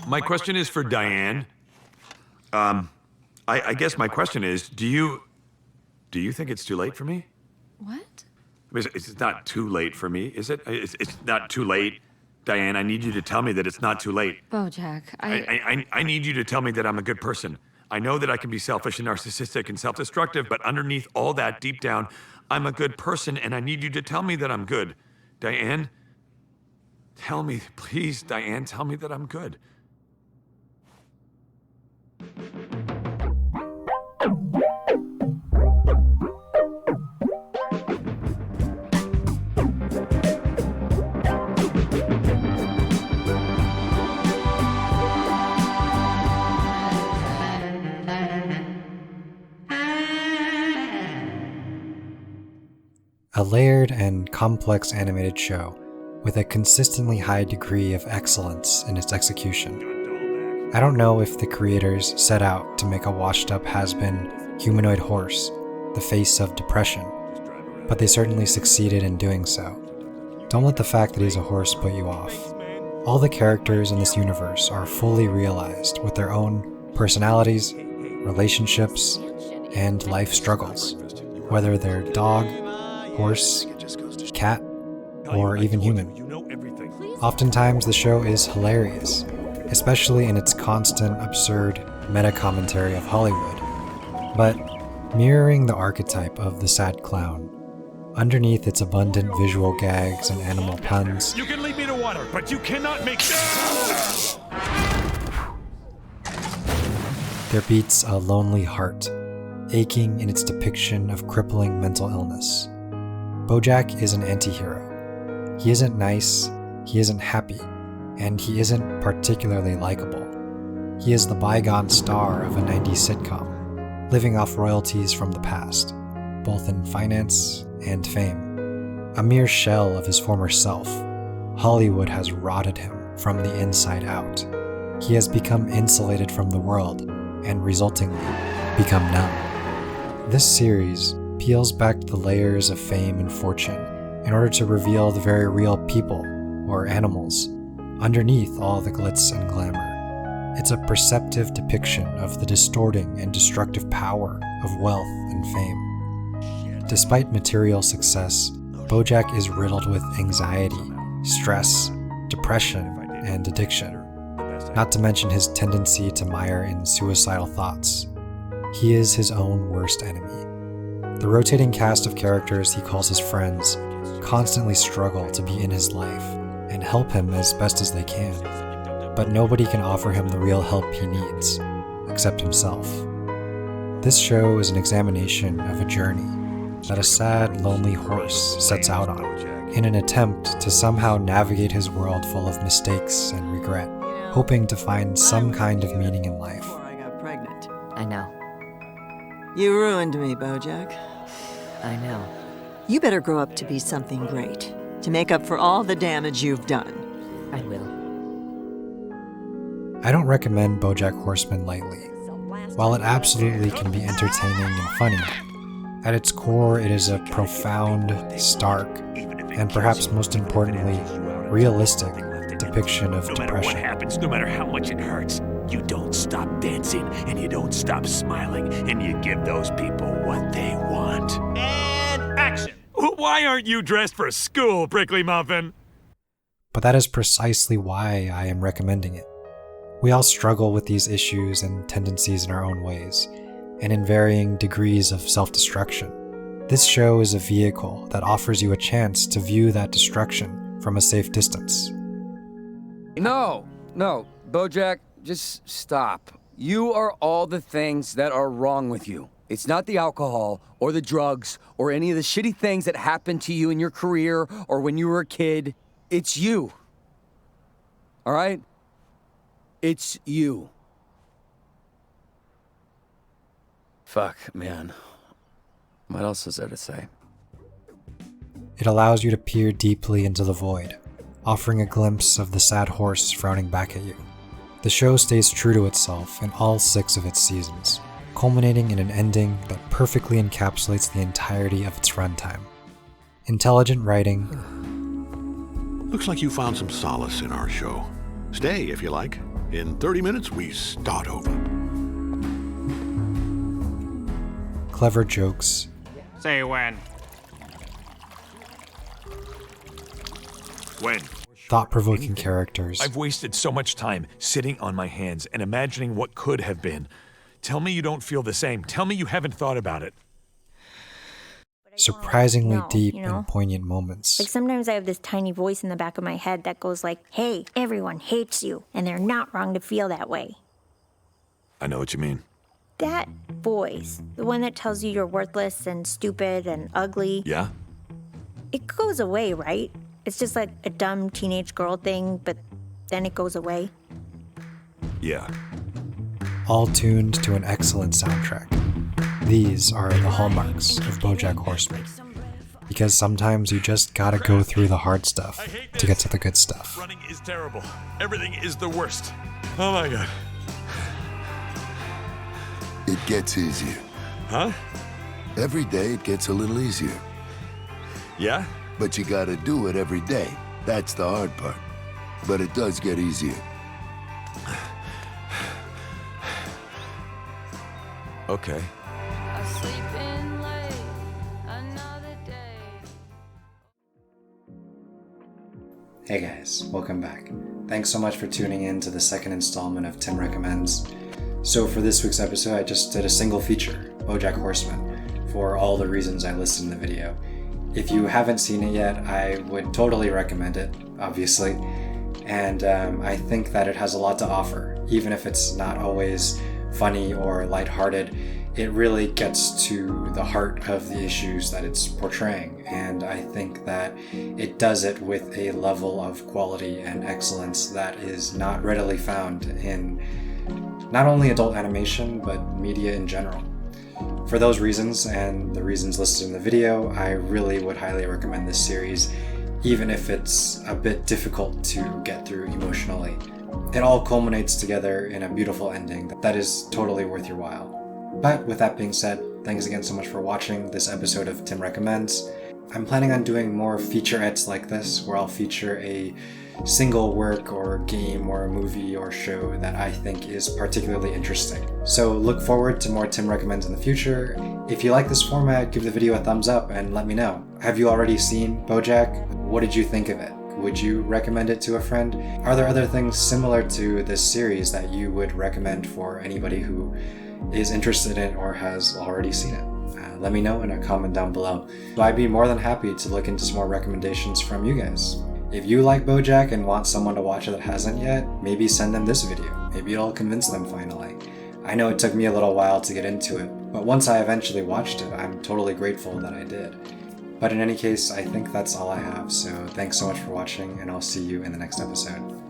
My question is for Diane. I guess my question is, do you think it's too late for me? What? It's not too late for me, is it? It's not too late. Diane, I need you to tell me that it's not too late. Bojack, I need you to tell me that I'm a good person. I know that I can be selfish and narcissistic and self-destructive, but underneath all that, deep down, I'm a good person, and I need you to tell me that I'm good. Diane, tell me, please, Diane, tell me that I'm good. A layered and complex animated show with a consistently high degree of excellence in its execution. I don't know if the creators set out to make a washed-up has-been humanoid horse the face of depression, but they certainly succeeded in doing so. Don't let the fact that he's a horse put you off. All the characters in this universe are fully realized with their own personalities, relationships, and life struggles, whether they're dog, horse, cat, or even human. Oftentimes the show is hilarious, especially in its constant, absurd meta-commentary of Hollywood. But mirroring the archetype of the sad clown, underneath its abundant visual gags and animal puns, You can lead me to water, but you cannot make... there beats a lonely heart, aching in its depiction of crippling mental illness. Bojack is an anti-hero. He isn't nice, he isn't happy, and he isn't particularly likable. He is the bygone star of a 90s sitcom, living off royalties from the past, both in finance and fame. A mere shell of his former self, Hollywood has rotted him from the inside out. He has become insulated from the world, and resultingly, become numb. This series peels back the layers of fame and fortune in order to reveal the very real people, or animals, underneath all the glitz and glamour. It's a perceptive depiction of the distorting and destructive power of wealth and fame. Despite material success, Bojack is riddled with anxiety, stress, depression, and addiction, not to mention his tendency to mire in suicidal thoughts. He is his own worst enemy. The rotating cast of characters he calls his friends constantly struggle to be in his life and help him as best as they can, but nobody can offer him the real help he needs, except himself. This show is an examination of a journey that a sad, lonely horse sets out on in an attempt to somehow navigate his world full of mistakes and regret, hoping to find some kind of meaning in life. Before I got pregnant. I know. You ruined me, Bojack. I know. You better grow up to be something great, to make up for all the damage you've done. I will. I don't recommend Bojack Horseman lightly. While it absolutely can be entertaining and funny, at its core it is a profound, stark, and perhaps most importantly, realistic depiction of No matter depression. what happens, no matter how much it hurts, you don't stop dancing, and you don't stop smiling, and you give those people what they want. And action! Why aren't you dressed for school, Prickly Muffin? But that is precisely why I am recommending it. We all struggle with these issues and tendencies in our own ways, and in varying degrees of self-destruction. This show is a vehicle that offers you a chance to view that destruction from a safe distance. No, Bojack, just stop. You are all the things that are wrong with you. It's not the alcohol, or the drugs, or any of the shitty things that happened to you in your career, or when you were a kid. It's you. All right? It's you. Fuck, man. What else is there to say? It allows you to peer deeply into the void, offering a glimpse of the sad horse frowning back at you. The show stays true to itself in all 6 of its seasons, culminating in an ending that perfectly encapsulates the entirety of its runtime. Intelligent writing. Looks like you found some solace in our show. Stay if you like. In 30 minutes, we start over. Clever jokes, Say when. When? thought-provoking characters, I've wasted so much time sitting on my hands and imagining what could have been. Tell me you don't feel the same. Tell me you haven't thought about it. surprisingly No, deep you know? and poignant moments. Like sometimes I have this tiny voice in the back of my head that goes like, hey, everyone hates you, and they're not wrong to feel that way. I know what you mean. That voice, the one that tells you you're worthless and stupid and ugly, Yeah? it goes away, right? It's just like a dumb teenage girl thing, but then it goes away. Yeah. All tuned to an excellent soundtrack. These are the hallmarks of Bojack Horseman. Because sometimes you just gotta go through the hard stuff to get to the good stuff. Running is terrible. Everything is the worst. Oh my god. It gets easier. Huh? Every day it gets a little easier. Yeah? But you gotta do it every day. That's the hard part. But it does get easier. Okay. Hey guys, welcome back. Thanks so much for tuning in to the second installment of Tim Recommends. So for this week's episode, I just did a single feature, Bojack Horseman, for all the reasons I listed in the video. If you haven't seen it yet, I would totally recommend it, obviously. And I think that it has a lot to offer. Even if it's not always funny or lighthearted, it really gets to the heart of the issues that it's portraying. And I think that it does it with a level of quality and excellence that is not readily found in not only adult animation, but media in general. For those reasons, and the reasons listed in the video, I really would highly recommend this series, even if it's a bit difficult to get through emotionally. It all culminates together in a beautiful ending that is totally worth your while. But with that being said, thanks again so much for watching this episode of Tim Recommends. I'm planning on doing more featurettes like this, where I'll feature a single work or game or a movie or show that I think is particularly interesting. So look forward to more Tim Recommends in the future. If you like this format, give the video a thumbs up and let me know. Have you already seen Bojack? What did you think of it? Would you recommend it to a friend? Are there other things similar to this series that you would recommend for anybody who is interested in it or has already seen it? Let me know in a comment down below. I'd be more than happy to look into some more recommendations from you guys. If you like Bojack and want someone to watch it that hasn't yet, maybe send them this video. Maybe it'll convince them finally. I know it took me a little while to get into it, but once I eventually watched it, I'm totally grateful that I did. But in any case, I think that's all I have, so thanks so much for watching, and I'll see you in the next episode.